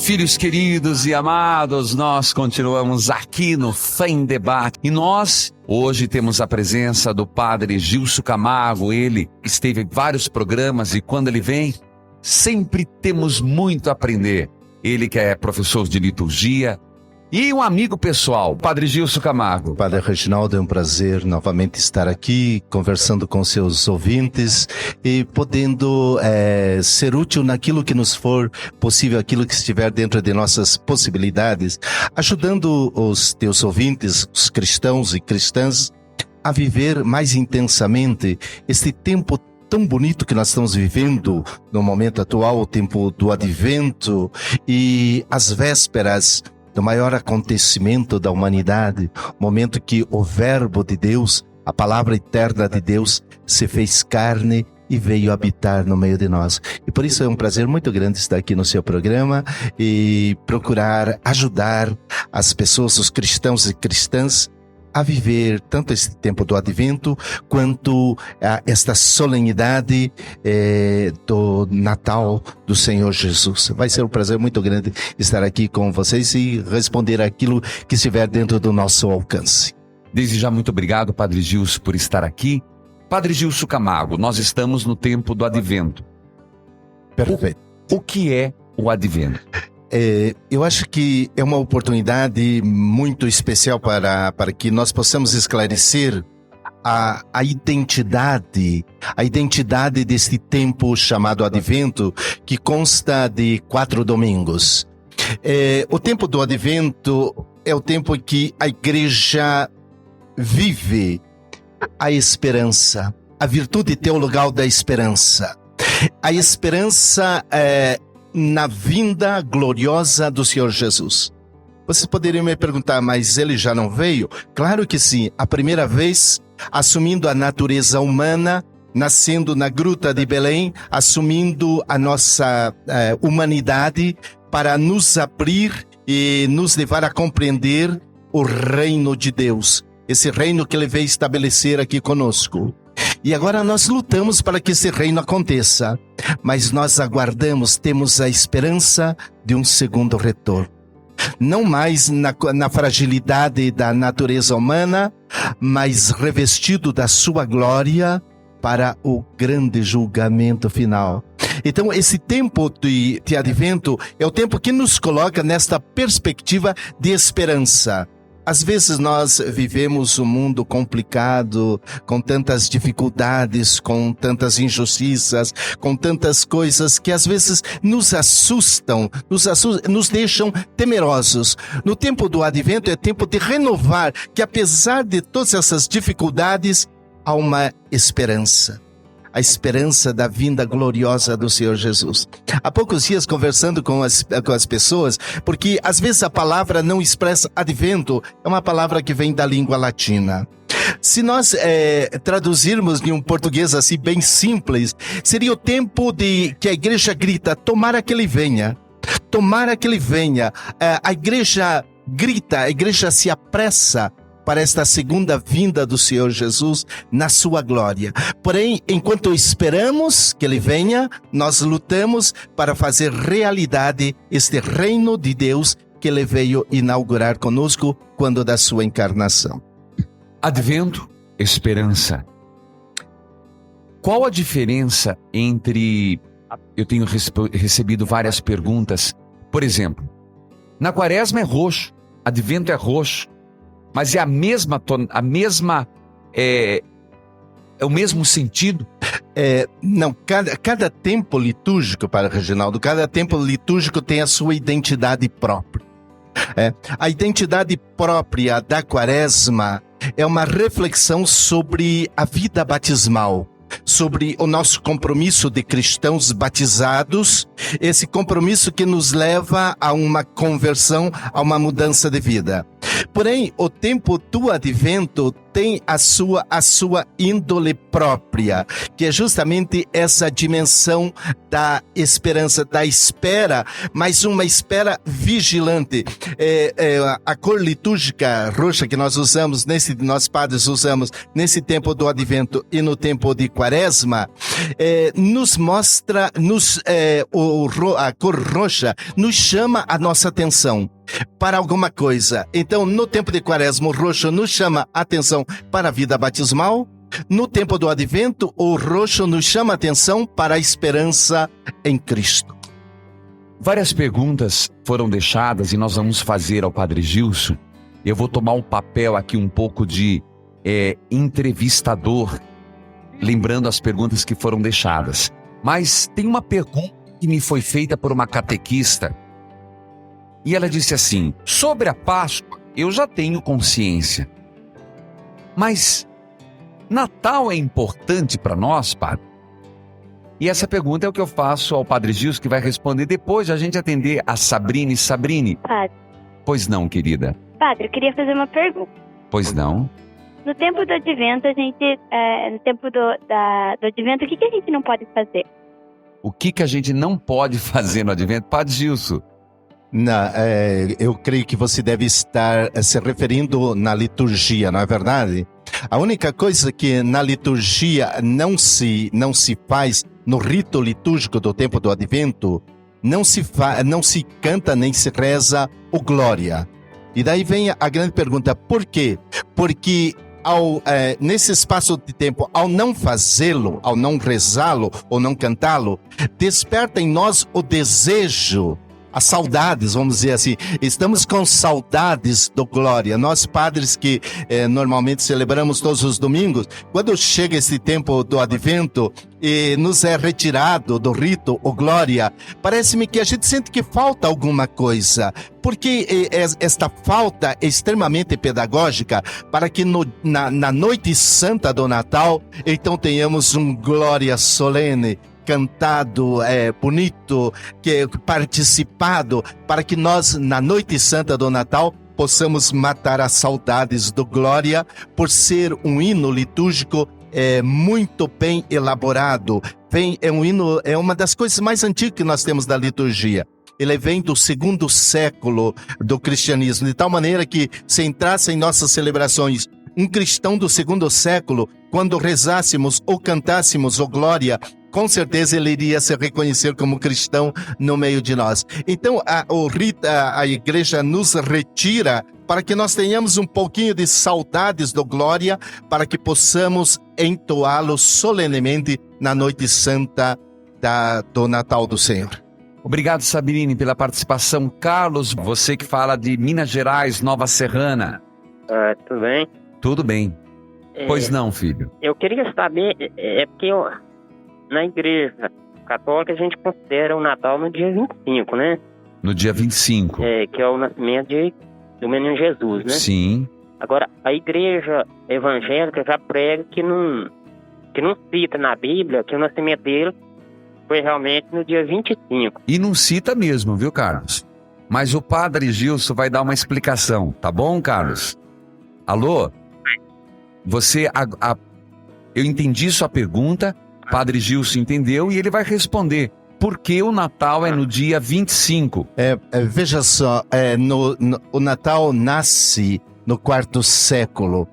Filhos queridos e amados, nós continuamos aqui no Fé em Debate. E nós, hoje, temos a presença do Padre Gilson Camargo. Ele esteve em vários programas e quando ele vem, sempre temos muito a aprender. Ele que é professor de liturgia e um amigo pessoal, Padre Gilson Camargo. Padre Reginaldo, é um prazer novamente estar aqui, conversando com seus ouvintes e podendo ser útil naquilo que nos for possível, aquilo que estiver dentro de nossas possibilidades, ajudando os teus ouvintes, os cristãos e cristãs, a viver mais intensamente este tempo tão bonito que nós estamos vivendo no momento atual, o tempo do Advento e as vésperas do maior acontecimento da humanidade, momento que o Verbo de Deus, a palavra eterna de Deus, se fez carne e veio habitar no meio de nós. E por isso é um prazer muito grande estar aqui no seu programa e procurar ajudar as pessoas, os cristãos e cristãs, a viver tanto esse tempo do Advento quanto esta solenidade do Natal do Senhor Jesus. Vai ser um prazer muito grande estar aqui com vocês e responder aquilo que estiver dentro do nosso alcance. Desde já, muito obrigado, Padre Gilson, por estar aqui. Padre Gilson Camargo, nós estamos no tempo do Advento. Perfeito. O que é o Advento? Eu acho que é uma oportunidade muito especial para que nós possamos esclarecer a identidade deste tempo chamado Advento, que consta de 4 domingos. O tempo do Advento é o tempo em que a igreja vive a esperança, a virtude teologal da esperança. A esperança na vinda gloriosa do Senhor Jesus. Vocês poderiam me perguntar, mas ele já não veio? Claro que sim, a primeira vez, assumindo a natureza humana, nascendo na gruta de Belém, assumindo a nossa humanidade para nos abrir e nos levar a compreender o reino de Deus, esse reino que ele veio estabelecer aqui conosco. E agora nós lutamos para que esse reino aconteça, mas nós aguardamos, temos a esperança de um segundo retorno. Não mais na fragilidade da natureza humana, mas revestido da sua glória para o grande julgamento final. Então esse tempo de Advento é o tempo que nos coloca nesta perspectiva de esperança. Às vezes nós vivemos um mundo complicado, com tantas dificuldades, com tantas injustiças, com tantas coisas que às vezes nos assustam, nos deixam temerosos. No tempo do Advento é tempo de renovar que apesar de todas essas dificuldades, há uma esperança. A esperança da vinda gloriosa do Senhor Jesus. Há poucos dias conversando com as pessoas, porque às vezes a palavra não expressa Advento, é uma palavra que vem da língua latina. Se nós traduzirmos em um português assim bem simples, seria o tempo que a igreja grita, tomara que ele venha. Tomara que ele venha. A igreja grita, a igreja se apressa para esta segunda vinda do Senhor Jesus na sua glória. Porém, enquanto esperamos que ele venha, nós lutamos para fazer realidade este reino de Deus que ele veio inaugurar conosco quando da sua encarnação. Advento, esperança. Qual a diferença entre... Eu tenho recebido várias perguntas. Por exemplo, na Quaresma é roxo, Advento é roxo, mas é o mesmo sentido? Não, cada tempo litúrgico, para Reginaldo, cada tempo litúrgico tem a sua identidade própria. A identidade própria da Quaresma é uma reflexão sobre a vida batismal, sobre o nosso compromisso de cristãos batizados, esse compromisso que nos leva a uma conversão, a uma mudança de vida. Porém, o tempo do Advento tem a sua índole própria, que é justamente essa dimensão da esperança, da espera, mas uma espera vigilante. A cor litúrgica roxa que nós usamos, nós padres usamos nesse tempo do Advento e no tempo de Quaresma, nos mostra, a cor roxa nos chama a nossa atenção para alguma coisa. Então, no tempo de Quaresma, o roxo nos chama a atenção para a vida batismal. No tempo do Advento, o roxo nos chama a atenção para a esperança em Cristo. Várias perguntas foram deixadas e nós vamos fazer ao Padre Gilson. Eu vou tomar um papel aqui um pouco de entrevistador, lembrando as perguntas que foram deixadas. Mas tem uma pergunta que me foi feita por uma catequista. E ela disse assim: sobre a Páscoa, eu já tenho consciência. Mas Natal é importante para nós, padre? E essa pergunta é o que eu faço ao Padre Gilson, que vai responder depois de a gente atender a Sabrine. Sabrine. Padre. Pois não, querida. Padre, eu queria fazer uma pergunta. Pois não. No tempo do Advento, no tempo do Advento, o que a gente não pode fazer? O que a gente não pode fazer no Advento? Padre Gilson. Não, eu creio que você deve estar se referindo na liturgia, não é verdade? A única coisa que na liturgia não se faz, no rito litúrgico do tempo do Advento, não se canta nem se reza o Glória. E daí vem a grande pergunta: por quê? Porque nesse espaço de tempo, ao não fazê-lo, ao não rezá-lo ou não cantá-lo, desperta em nós o desejo, as saudades, vamos dizer assim. Estamos com saudades do Glória. Nós padres que normalmente celebramos todos os domingos, quando chega esse tempo do Advento e nos é retirado do rito o Glória, parece-me que a gente sente que falta alguma coisa, porque esta falta é extremamente pedagógica para que na noite santa do Natal, então tenhamos um Glória solene, cantado, bonito, participado, para que nós, na noite santa do Natal, possamos matar as saudades do Glória, por ser um hino litúrgico muito bem elaborado. É um hino, é uma das coisas mais antigas que nós temos da liturgia. Ele vem do 2º século do cristianismo, de tal maneira que, se entrasse em nossas celebrações um cristão do 2º século, quando rezássemos ou cantássemos o Glória, com certeza ele iria se reconhecer como cristão no meio de nós. Então a igreja nos retira para que nós tenhamos um pouquinho de saudades do Glória, para que possamos entoá-lo solenemente na noite santa do Natal do Senhor. Obrigado, Sabrine, pela participação. Carlos, você que fala de Minas Gerais, Nova Serrana. Tudo bem? Tudo bem. Pois não, filho. Eu queria saber, porque na igreja católica a gente considera o Natal no dia 25, né? No dia 25. Que é o nascimento do menino Jesus, né? Sim. Agora, a igreja evangélica já prega que não cita na Bíblia que o nascimento dele foi realmente no dia 25. E não cita mesmo, viu, Carlos? Mas o Padre Gilson vai dar uma explicação, tá bom, Carlos? Alô? Eu entendi sua pergunta, Padre Gilson entendeu e ele vai responder. Por que o Natal é no dia 25? Veja só, o Natal nasce no 4º século,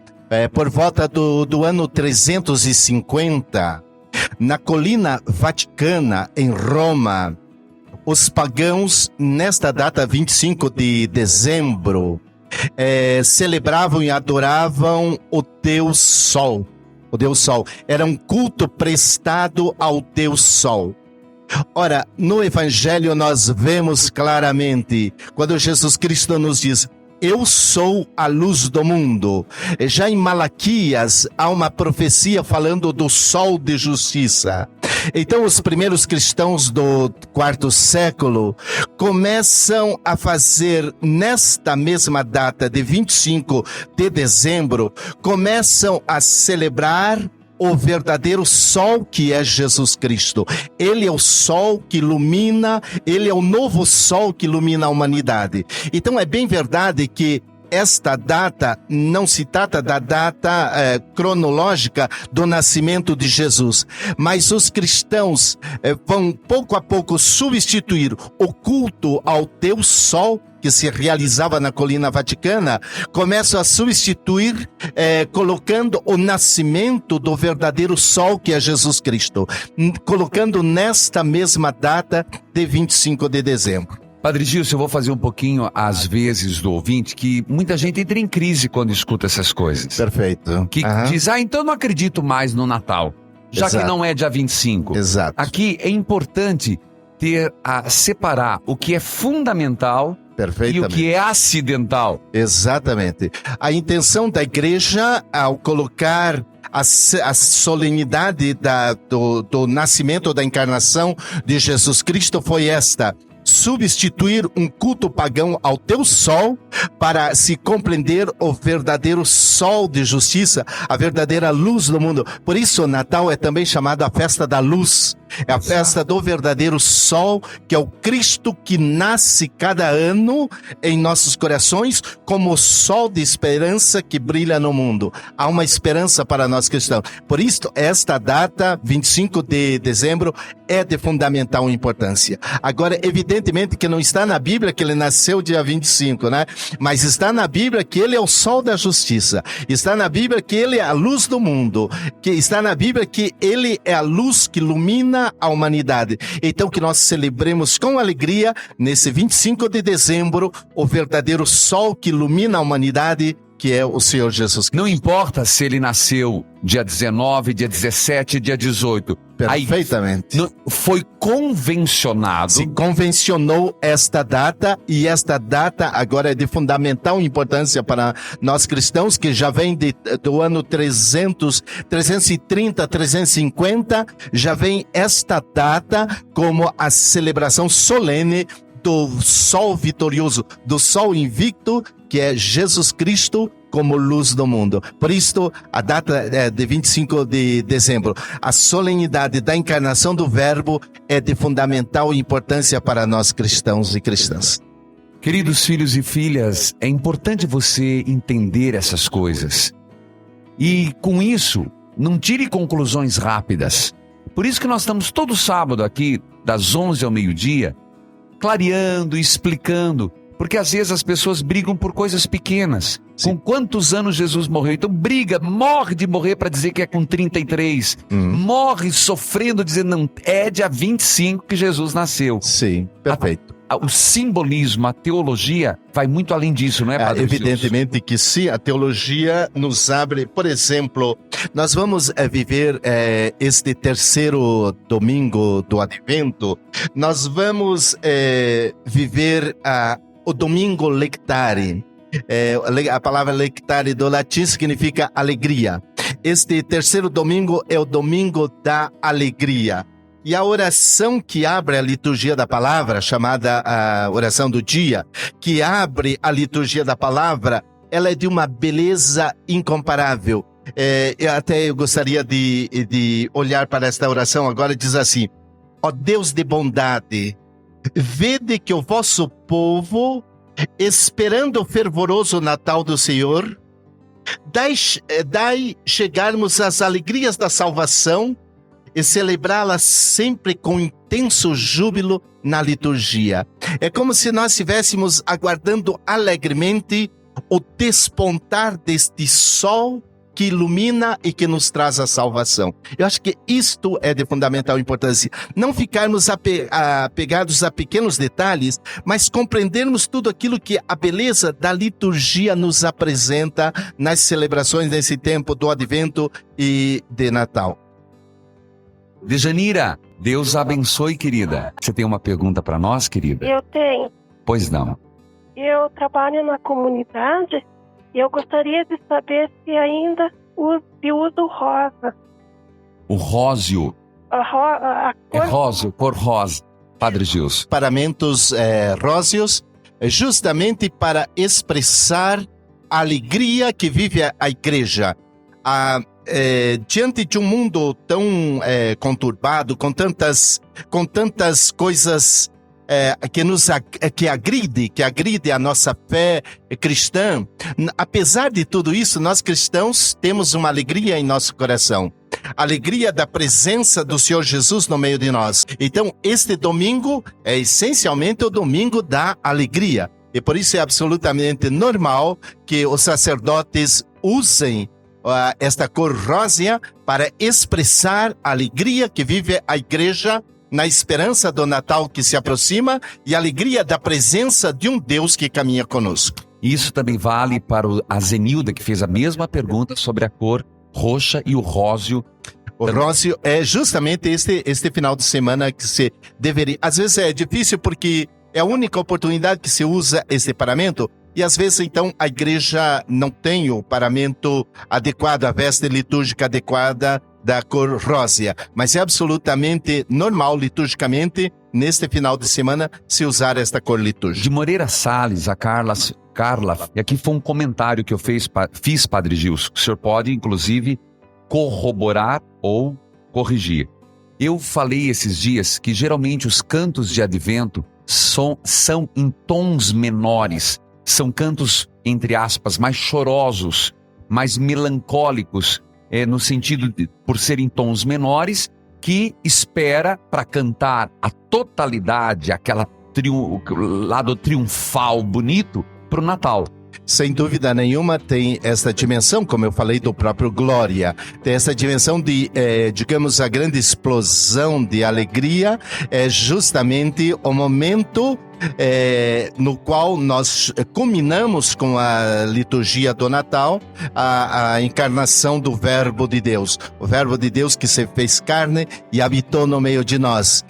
por volta do ano 350, na colina Vaticana, em Roma. Os pagãos, nesta data 25 de dezembro, celebravam e adoravam o Deus Sol. O Deus Sol. Era um culto prestado ao Deus Sol. Ora, no Evangelho nós vemos claramente, quando Jesus Cristo nos diz: eu sou a luz do mundo. Já em Malaquias há uma profecia falando do sol de justiça. Então os primeiros cristãos do 4º século começam a fazer, nesta mesma data de 25 de dezembro, começam a celebrar o verdadeiro sol que é Jesus Cristo. Ele é o sol que ilumina, ele é o novo sol que ilumina a humanidade. Então é bem verdade que esta data não se trata da data cronológica do nascimento de Jesus, mas os cristãos vão pouco a pouco substituir o culto ao Deus Sol, que se realizava na Colina Vaticana, começam a substituir, colocando o nascimento do verdadeiro Sol, que é Jesus Cristo, colocando nesta mesma data de 25 de dezembro. Padre Gilson, eu vou fazer um pouquinho às vezes do ouvinte, que muita gente entra em crise quando escuta essas coisas. Perfeito. Que diz, então eu não acredito mais no Natal, já Exato. que não é dia 25. Exato. Aqui é importante separar o que é fundamental e o que é acidental. Exatamente. A intenção da igreja, ao colocar a solenidade do nascimento, da encarnação de Jesus Cristo, foi esta: substituir um culto pagão ao Deus Sol para se compreender o verdadeiro Sol de justiça, a verdadeira luz do mundo. Por isso o Natal é também chamado a festa da luz. É a festa do verdadeiro Sol, que é o Cristo que nasce cada ano em nossos corações como o sol de esperança que brilha no mundo. Há uma esperança para nós cristãos. Por isso, esta data, 25 de dezembro, é de fundamental importância. Agora, evidentemente que não está na Bíblia que ele nasceu dia 25, né? Mas está na Bíblia que ele é o sol da justiça. Está na Bíblia que ele é a luz do mundo. Que está na Bíblia que ele é a luz que ilumina a humanidade. Então que nós celebremos com alegria, nesse 25 de dezembro, o verdadeiro sol que ilumina a humanidade, que é o Senhor Jesus Cristo. Não importa se ele nasceu dia 19, dia 17, dia 18. Perfeitamente. Foi convencionado. Se convencionou esta data, e esta data agora é de fundamental importância para nós cristãos, que já vem do ano 330, 350, já vem esta data como a celebração solene do sol vitorioso, do sol invicto, que é Jesus Cristo como luz do mundo. Por isso, a data é de 25 de dezembro. A solenidade da encarnação do Verbo é de fundamental importância para nós cristãos e cristãs. Queridos filhos e filhas, é importante você entender essas coisas. E com isso, não tire conclusões rápidas. Por isso que nós estamos todo sábado aqui, das 11 ao meio-dia, clareando, explicando, porque às vezes as pessoas brigam por coisas pequenas. Sim. Com quantos anos Jesus morreu? Então morre de morrer para dizer que é com 33. Morre sofrendo, dizendo, não, é dia 25 que Jesus nasceu. Sim, perfeito. O simbolismo, a teologia vai muito além disso, não é, Padre Evidentemente que sim, a teologia nos abre. Por exemplo, nós vamos viver este terceiro domingo do Advento, nós vamos viver o domingo lectare. A palavra lectare do latim significa alegria. Este terceiro domingo é o domingo da alegria. E a oração que abre a liturgia da palavra, chamada a oração do dia, que abre a liturgia da palavra, ela é de uma beleza incomparável. Eu gostaria de olhar para esta oração agora e diz assim: ó Deus de bondade, vede que o vosso povo, esperando o fervoroso Natal do Senhor, dai chegarmos às alegrias da salvação e celebrá-la sempre com intenso júbilo na liturgia. É como se nós estivéssemos aguardando alegremente o despontar deste sol que ilumina e que nos traz a salvação. Eu acho que isto é de fundamental importância. Não ficarmos apegados a pequenos detalhes, mas compreendermos tudo aquilo que a beleza da liturgia nos apresenta nas celebrações nesse tempo do Advento e de Natal. Dejanira, Deus abençoe, querida. Você tem uma pergunta para nós, querida? Eu tenho. Pois não. Eu trabalho na comunidade e eu gostaria de saber se ainda se usa o rosa. O róseo. A É cor... róseo, cor rosa. Padre Gilson. Paramentos róseos, justamente para expressar a alegria que vive a igreja. Diante de um mundo tão conturbado, com tantas coisas que agride a nossa fé cristã, apesar de tudo isso, nós cristãos temos uma alegria em nosso coração. Alegria da presença do Senhor Jesus no meio de nós. Então, este domingo é essencialmente o domingo da alegria. E por isso é absolutamente normal que os sacerdotes usem esta cor rósea para expressar a alegria que vive a igreja na esperança do Natal que se aproxima e a alegria da presença de um Deus que caminha conosco. Isso também vale para a Zenilda, que fez a mesma pergunta sobre a cor roxa e o róseo. O róseo é justamente este final de semana que se deveria... Às vezes é difícil porque é a única oportunidade que se usa esse paramento e às vezes então a igreja não tem o paramento adequado, a veste litúrgica adequada da cor rósea, mas é absolutamente normal liturgicamente neste final de semana se usar esta cor litúrgica. De Moreira Salles, a Carla, e aqui foi um comentário que eu fiz, Padre Gilson, que o senhor pode inclusive corroborar ou corrigir. Eu falei esses dias que geralmente os cantos de advento são em tons menores, são cantos, entre aspas, mais chorosos, mais melancólicos, no sentido de, por serem tons menores, que espera para cantar a totalidade, aquela lado triunfal bonito para o Natal. Sem dúvida nenhuma tem essa dimensão, como eu falei, do próprio Glória. Tem essa dimensão de, digamos, a grande explosão de alegria é justamente o momento no qual nós culminamos com a liturgia do Natal, a encarnação do Verbo de Deus. O Verbo de Deus que se fez carne e habitou no meio de nós.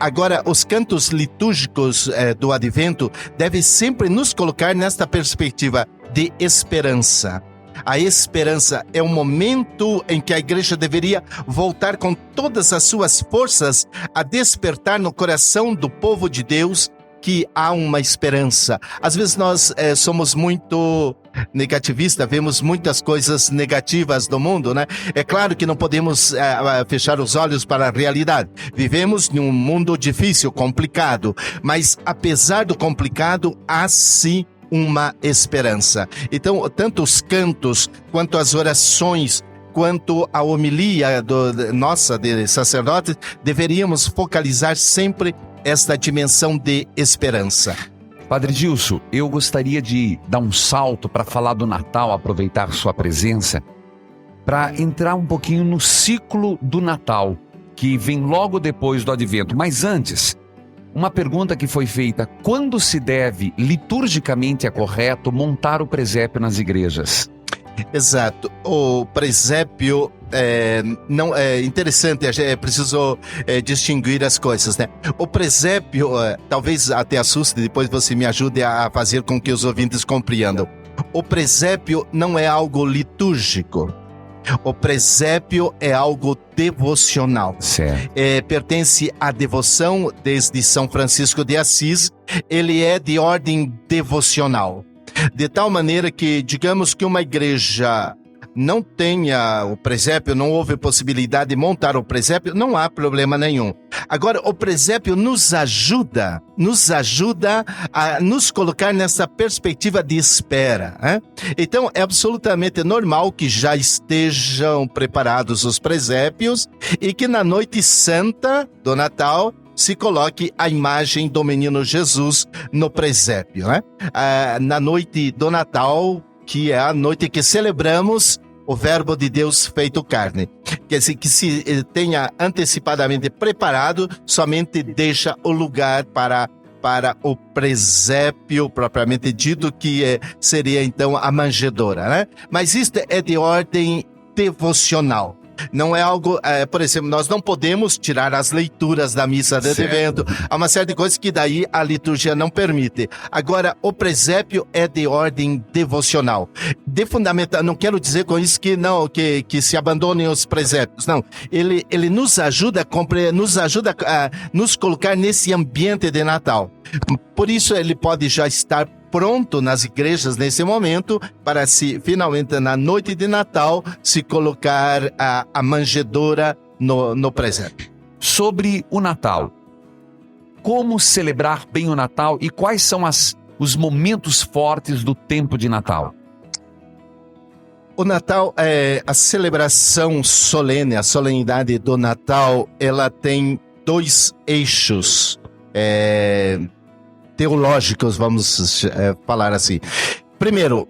Agora, os cantos litúrgicos do Advento devem sempre nos colocar nesta perspectiva de esperança. A esperança é o momento em que a igreja deveria voltar com todas as suas forças a despertar no coração do povo de Deus que há uma esperança. Às vezes nós somos muito negativistas, vemos muitas coisas negativas do mundo, né? É claro que não podemos fechar os olhos para a realidade. Vivemos num mundo difícil, complicado, mas apesar do complicado, há sim uma esperança. Então, tanto os cantos, quanto as orações, quanto a homilia nossa de sacerdotes, deveríamos focalizar sempre esta dimensão de esperança. Padre Gilson, eu gostaria de dar um salto para falar do Natal, aproveitar sua presença, para entrar um pouquinho no ciclo do Natal, que vem logo depois do Advento. Mas antes, uma pergunta que foi feita: quando se deve, liturgicamente é correto, montar o presépio nas igrejas? Exato. O presépio não é interessante, é preciso distinguir as coisas, né? O presépio, talvez até assuste, depois você me ajude a fazer com que os ouvintes compreendam. O presépio não é algo litúrgico. O presépio é algo devocional. Pertence à devoção desde São Francisco de Assis. Ele é de ordem devocional. De tal maneira que, digamos que uma igreja não tenha o presépio, não houve possibilidade de montar o presépio, não há problema nenhum. Agora, o presépio nos ajuda a nos colocar nessa perspectiva de espera, né? Então, é absolutamente normal que já estejam preparados os presépios e que na noite santa do Natal se coloque a imagem do menino Jesus no presépio, né? Na noite do Natal, que é a noite que celebramos o Verbo de Deus feito carne. Quer dizer, que se tenha antecipadamente preparado, somente deixa o lugar para o presépio propriamente dito, que seria então a manjedoura, né? Mas isto é de ordem devocional. Não é algo, por exemplo, nós não podemos tirar as leituras da missa de advento. Há uma série de coisas que daí a liturgia não permite. Agora, o presépio é de ordem devocional. De fundamental, não quero dizer com isso que se abandonem os presépios. Não, ele nos ajuda a nos colocar nesse ambiente de Natal. Por isso ele pode já estar pronto nas igrejas nesse momento para finalmente na noite de Natal se colocar a manjedoura no presépio. Sobre o Natal, como celebrar bem o Natal e quais são os momentos fortes do tempo de Natal? O Natal, a celebração solene, a solenidade do Natal, ela tem 2 eixos teológicos, vamos falar assim. Primeiro,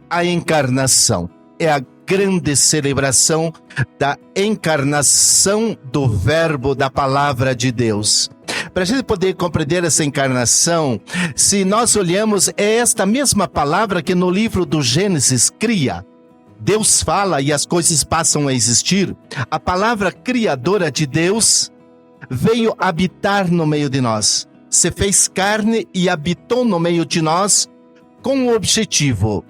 a encarnação. É a grande celebração da encarnação do Verbo, da Palavra de Deus. Para a gente poder compreender essa encarnação, se nós olhamos, é esta mesma palavra que no livro do Gênesis cria. Deus fala e as coisas passam a existir. A palavra criadora de Deus veio habitar no meio de nós. Se fez carne e habitou no meio de nós com o objetivo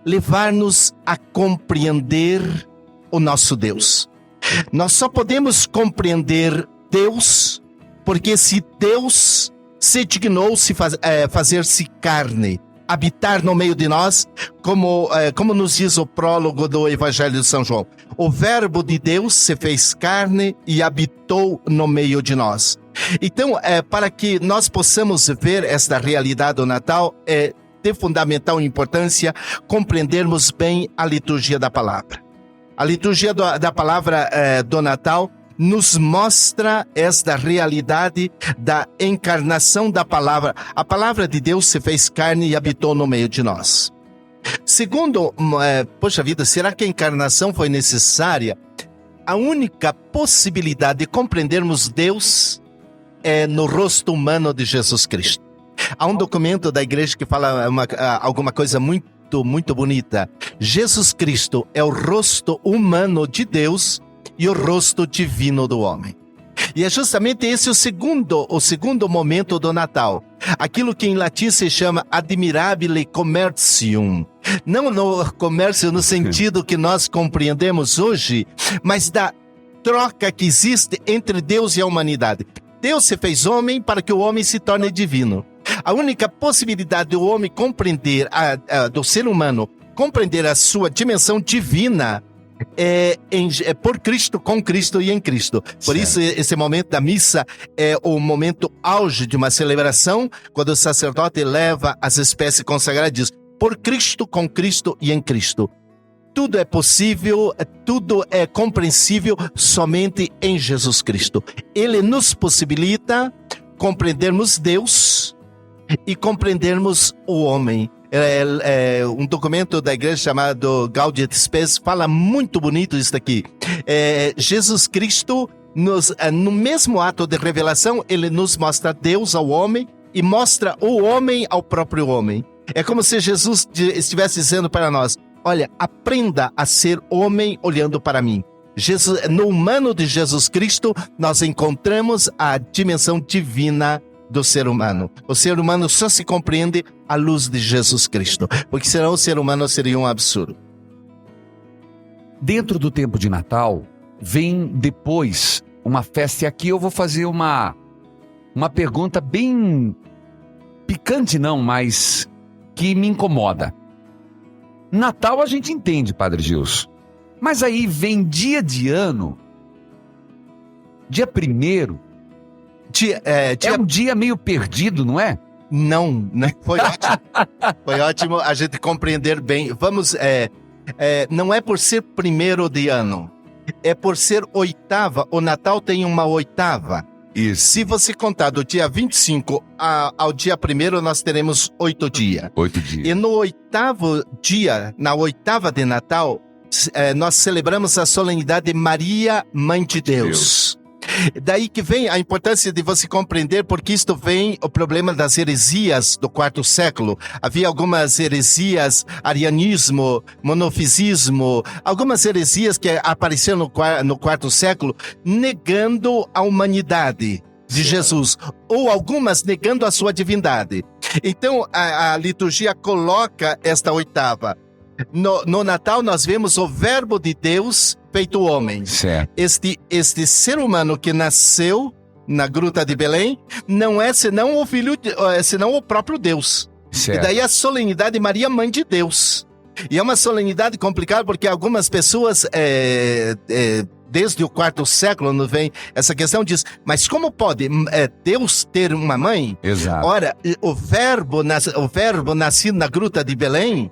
levar-nos a compreender o nosso Deus. Nós só podemos compreender Deus porque se Deus se dignou fazer-se carne, habitar no meio de nós, como nos diz o prólogo do Evangelho de São João. O Verbo de Deus se fez carne e habitou no meio de nós. Então, para que nós possamos ver esta realidade do Natal, é de fundamental importância compreendermos bem a liturgia da palavra. A liturgia da palavra do Natal nos mostra esta realidade da encarnação da palavra. A palavra de Deus se fez carne e habitou no meio de nós. Segundo, poxa vida, será que a encarnação foi necessária? A única possibilidade de compreendermos Deus é no rosto humano de Jesus Cristo. Há um documento da igreja que fala alguma coisa muito, muito bonita. Jesus Cristo é o rosto humano de Deus e o rosto divino do homem. E é justamente esse o segundo momento do Natal. Aquilo que em latim se chama admirabile commercium. Não no comércio no sentido que nós compreendemos hoje, mas da troca que existe entre Deus e a humanidade. Deus se fez homem para que o homem se torne divino. A única possibilidade do homem compreender, do ser humano, compreender a sua dimensão divina é por Cristo, com Cristo e em Cristo. Por isso, esse momento da missa é o momento auge de uma celebração, quando o sacerdote leva as espécies consagradas e diz, por Cristo, com Cristo e em Cristo. Tudo é possível, tudo é compreensível somente em Jesus Cristo. Ele nos possibilita compreendermos Deus e compreendermos o homem. Um documento da igreja chamado Gaudium et Spes fala muito bonito isso daqui. Jesus Cristo, no mesmo ato de revelação, ele nos mostra Deus ao homem e mostra o homem ao próprio homem. É como se Jesus estivesse dizendo para nós, olha, aprenda a ser homem olhando para mim. No humano de Jesus Cristo, nós encontramos a dimensão divina do ser humano. O ser humano só se compreende à luz de Jesus Cristo, porque senão o ser humano seria um absurdo. Dentro do tempo de Natal, vem depois uma festa, e aqui eu vou fazer uma pergunta bem picante não, mas que me incomoda. Natal a gente entende, Padre Gilson, mas aí vem dia de ano, dia 1º, é um dia meio perdido, não é? Não, foi ótimo. Foi ótimo a gente compreender bem. Vamos, não é por ser 1º de ano, é por ser 8ª. O Natal tem uma 8ª. Isso. Se você contar do dia 25 ao dia 1º, nós teremos 8 dias. 8 dias. E no 8º dia, na 8ª de Natal, nós celebramos a solenidade de Maria, Mãe de Deus. Daí que vem a importância de você compreender, porque isto vem o problema das heresias do 4º século. Havia algumas heresias, arianismo, monofisismo, algumas heresias que apareceram no 4º século, negando a humanidade de Jesus, ou algumas negando a sua divindade. Então, a liturgia coloca esta 8ª. No Natal nós vemos o Verbo de Deus feito homem. Certo. Este ser humano que nasceu na Gruta de Belém não é senão o filho, senão o próprio Deus. Certo. E daí a solenidade de Maria, Mãe de Deus. E é uma solenidade complicada porque algumas pessoas, desde o quarto século, não vem essa questão, diz, mas como pode Deus ter uma mãe? Exato. Ora, o verbo nascido na gruta de Belém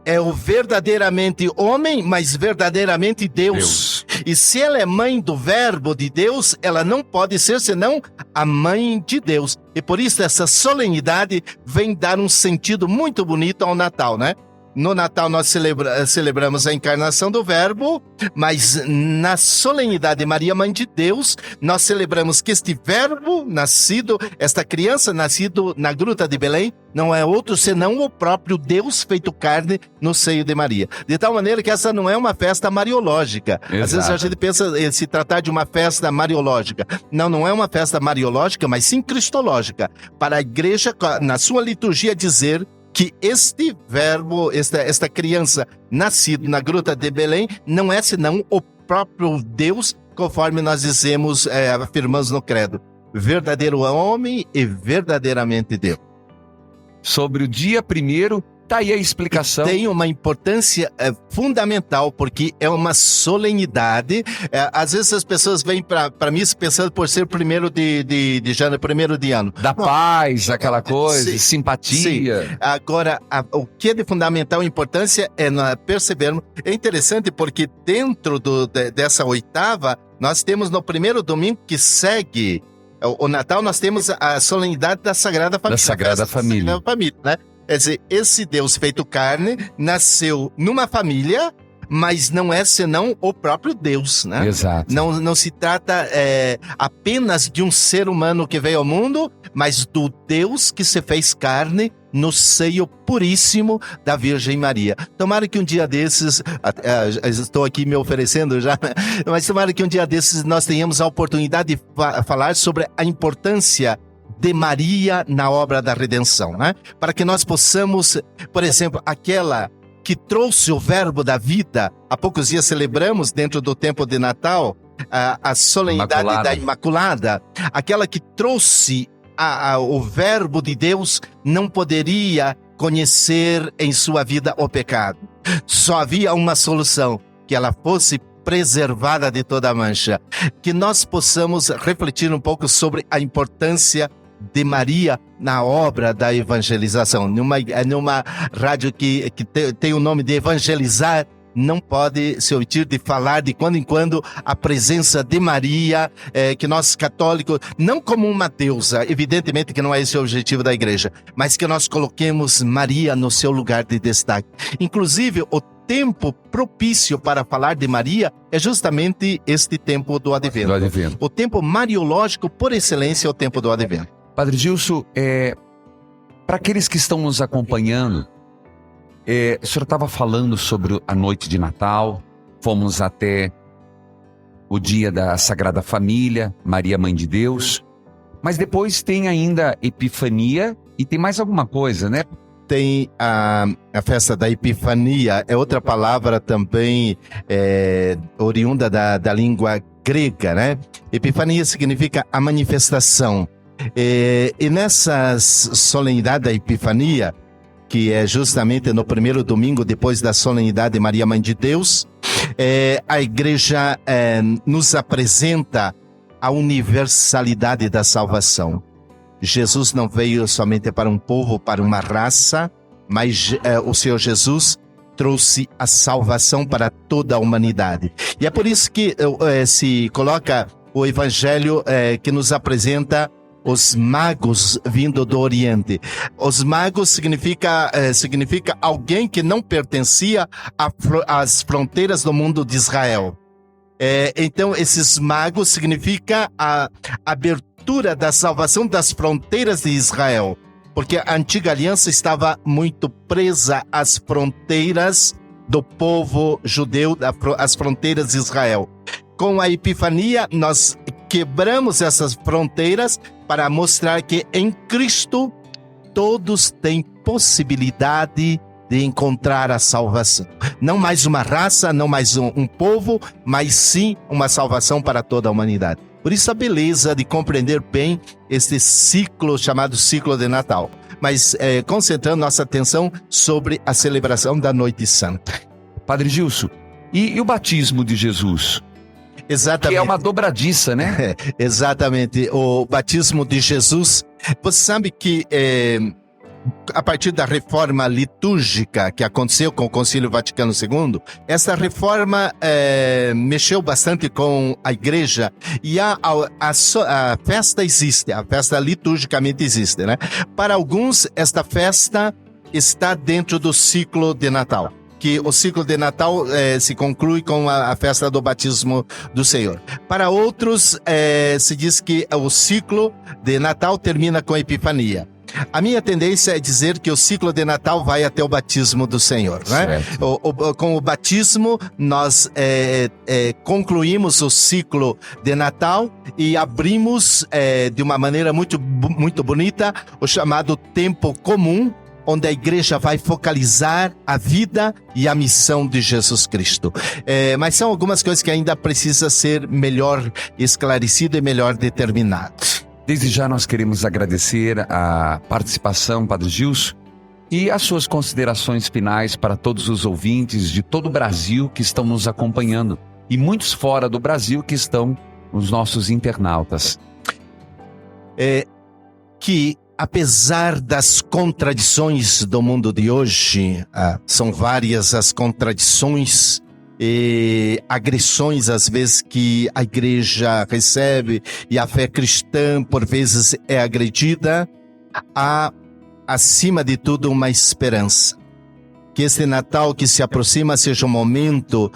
é o verdadeiramente homem, mas verdadeiramente Deus. E se ela é mãe do verbo de Deus, ela não pode ser senão a mãe de Deus. E por isso essa solenidade vem dar um sentido muito bonito ao Natal, né? No Natal nós celebramos a encarnação do Verbo, mas na solenidade de Maria, Mãe de Deus, nós celebramos que este Verbo nascido, esta criança nascido na gruta de Belém, não é outro senão o próprio Deus feito carne no seio de Maria. De tal maneira que essa não é uma festa mariológica. Exato. Às vezes a gente pensa se tratar de uma festa mariológica. Não é uma festa mariológica, mas sim cristológica. Para a igreja, na sua liturgia, dizer que este verbo, esta criança nascido na gruta de Belém, não é senão o próprio Deus, conforme nós dizemos, afirmamos no credo. Verdadeiro homem e verdadeiramente Deus. Sobre o dia 1º, tá aí a explicação. Tem uma importância fundamental, porque é uma solenidade. Às vezes as pessoas vêm para mim pensando por ser 1º de janeiro, 1º de ano. Da paz, aquela coisa, Sim. simpatia. Sim. Agora, o que é de fundamental importância é percebermos. É interessante porque dentro dessa oitava, nós temos no primeiro domingo que segue o Natal, nós temos a solenidade da Sagrada Família. Da Sagrada Família. Da Sagrada Família, né? Quer dizer, esse Deus feito carne nasceu numa família, mas não é senão o próprio Deus, né? Exato. Não se trata apenas de um ser humano que veio ao mundo, mas do Deus que se fez carne no seio puríssimo da Virgem Maria. Tomara que um dia desses, estou aqui me oferecendo já, mas tomara que um dia desses nós tenhamos a oportunidade de falar sobre a importância de Maria na obra da redenção, né? Para que nós possamos, por exemplo, aquela que trouxe o verbo da vida. Há poucos dias celebramos, dentro do tempo de Natal, a solenidade da Imaculada. Aquela que trouxe o verbo de Deus não poderia conhecer em sua vida o pecado. Só havia uma solução, que ela fosse preservada de toda mancha. Que nós possamos refletir um pouco sobre a importância de Maria na obra da evangelização. Numa rádio que tem o nome de evangelizar, não pode se omitir de falar de quando em quando a presença de Maria, que nós católicos, não como uma deusa, evidentemente que não é esse o objetivo da igreja, mas que nós coloquemos Maria no seu lugar de destaque. Inclusive, o tempo propício para falar de Maria é justamente este tempo do Advento. O tempo mariológico por excelência é o tempo do Advento. Padre Gilson, para aqueles que estão nos acompanhando, o senhor estava falando sobre a noite de Natal, fomos até o dia da Sagrada Família, Maria Mãe de Deus, mas depois tem ainda Epifania e tem mais alguma coisa, né? Tem a festa da Epifania, é outra palavra também oriunda da língua grega, né? Epifania significa a manifestação. E nessa solenidade da Epifania, que é justamente no primeiro domingo depois da solenidade de Maria Mãe de Deus, a igreja nos apresenta a universalidade da salvação. Jesus não veio somente para um povo, para uma raça, mas o Senhor Jesus trouxe a salvação para toda a humanidade. E é por isso que se coloca o evangelho que nos apresenta os magos vindo do Oriente. Os magos significa alguém que não pertencia às fronteiras do mundo de Israel. Então, esses magos significa a abertura da salvação das fronteiras de Israel. Porque a antiga aliança estava muito presa às fronteiras do povo judeu, às fronteiras de Israel. Com a Epifania, nós quebramos essas fronteiras para mostrar que em Cristo todos têm possibilidade de encontrar a salvação. Não mais uma raça, não mais um povo, mas sim uma salvação para toda a humanidade. Por isso a beleza de compreender bem este ciclo chamado ciclo de Natal. Mas concentrando nossa atenção sobre a celebração da Noite Santa. Padre Gilson, e o batismo de Jesus? Exatamente. Que é uma dobradiça, né? Exatamente. O batismo de Jesus. Você sabe que a partir da reforma litúrgica que aconteceu com o Concílio Vaticano II, essa reforma mexeu bastante com a igreja e a festa existe, a festa liturgicamente existe, né? Para alguns, esta festa está dentro do ciclo de Natal, que o ciclo de Natal se conclui com a festa do batismo do Senhor. Para outros, se diz que o ciclo de Natal termina com a Epifania. A minha tendência é dizer que o ciclo de Natal vai até o batismo do Senhor, né? Com o batismo, nós concluímos o ciclo de Natal e abrimos de uma maneira muito, muito bonita o chamado tempo comum, onde a igreja vai focalizar a vida e a missão de Jesus Cristo. Mas são algumas coisas que ainda precisa ser melhor esclarecido e melhor determinado. Desde já nós queremos agradecer a participação, Padre Gilson, e as suas considerações finais para todos os ouvintes de todo o Brasil que estão nos acompanhando e muitos fora do Brasil que estão os nossos internautas. Que apesar das contradições do mundo de hoje, são várias as contradições e agressões às vezes que a igreja recebe e a fé cristã por vezes é agredida, há acima de tudo uma esperança. Que este Natal que se aproxima seja um momento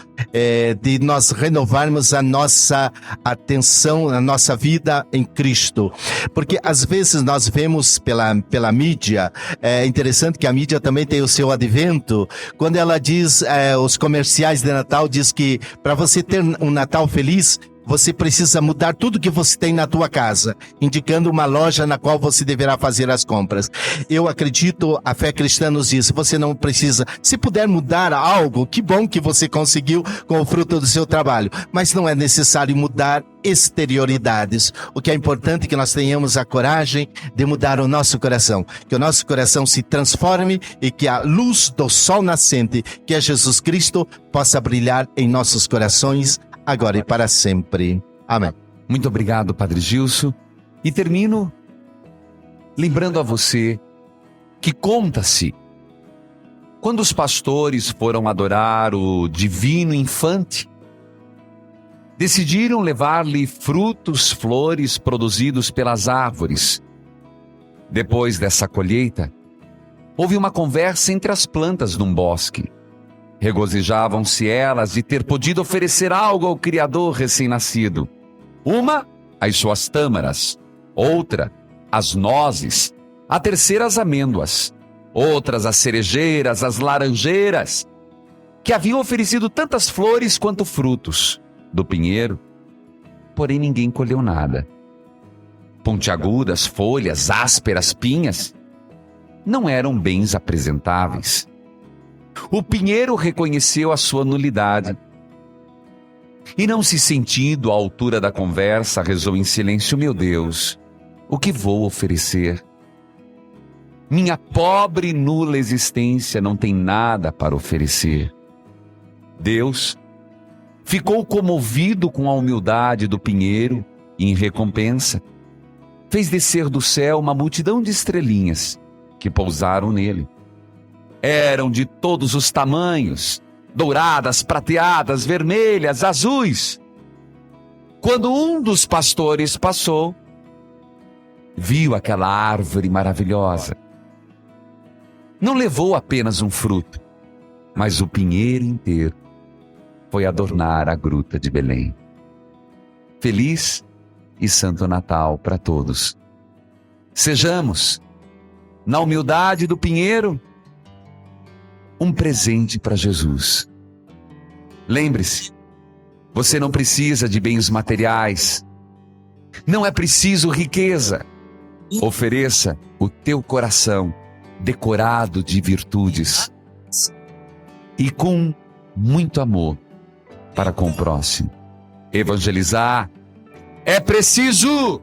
de nós renovarmos a nossa atenção, a nossa vida em Cristo. Porque às vezes nós vemos pela mídia, é interessante que a mídia também tem o seu advento, quando ela diz, os comerciais de Natal diz que para você ter um Natal feliz, você precisa mudar tudo que você tem na tua casa, indicando uma loja na qual você deverá fazer as compras. Eu acredito, a fé cristã nos diz, você não precisa, se puder mudar algo, que bom que você conseguiu com o fruto do seu trabalho, mas não é necessário mudar exterioridades. O que é importante é que nós tenhamos a coragem de mudar o nosso coração, que o nosso coração se transforme e que a luz do sol nascente, que é Jesus Cristo, possa brilhar em nossos corações, agora e para sempre. Amém. Muito obrigado, Padre Gilson. E termino lembrando a você que conta-se, quando os pastores foram adorar o divino infante, decidiram levar-lhe frutos, flores produzidos pelas árvores. Depois dessa colheita, houve uma conversa entre as plantas num bosque. Regozijavam-se elas de ter podido oferecer algo ao Criador recém-nascido. Uma, as suas tâmaras. Outra, as nozes. A terceira, as amêndoas. Outras, as cerejeiras, as laranjeiras, que haviam oferecido tantas flores quanto frutos do pinheiro. Porém, ninguém colheu nada. Pontiagudas, folhas, ásperas, pinhas, não eram bens apresentáveis. O pinheiro reconheceu a sua nulidade e, não se sentindo à altura da conversa, rezou em silêncio: meu Deus, o que vou oferecer? Minha pobre e nula existência não tem nada para oferecer. Deus ficou comovido com a humildade do pinheiro e, em recompensa, fez descer do céu uma multidão de estrelinhas que pousaram nele. Eram de todos os tamanhos, douradas, prateadas, vermelhas, azuis. Quando um dos pastores passou, viu aquela árvore maravilhosa. Não levou apenas um fruto, mas o pinheiro inteiro foi adornar a gruta de Belém. Feliz e Santo Natal para todos. Sejamos, na humildade do pinheiro, um presente para Jesus. Lembre-se, você não precisa de bens materiais, não é preciso riqueza. Ofereça o teu coração decorado de virtudes e com muito amor para com o próximo. Evangelizar, É preciso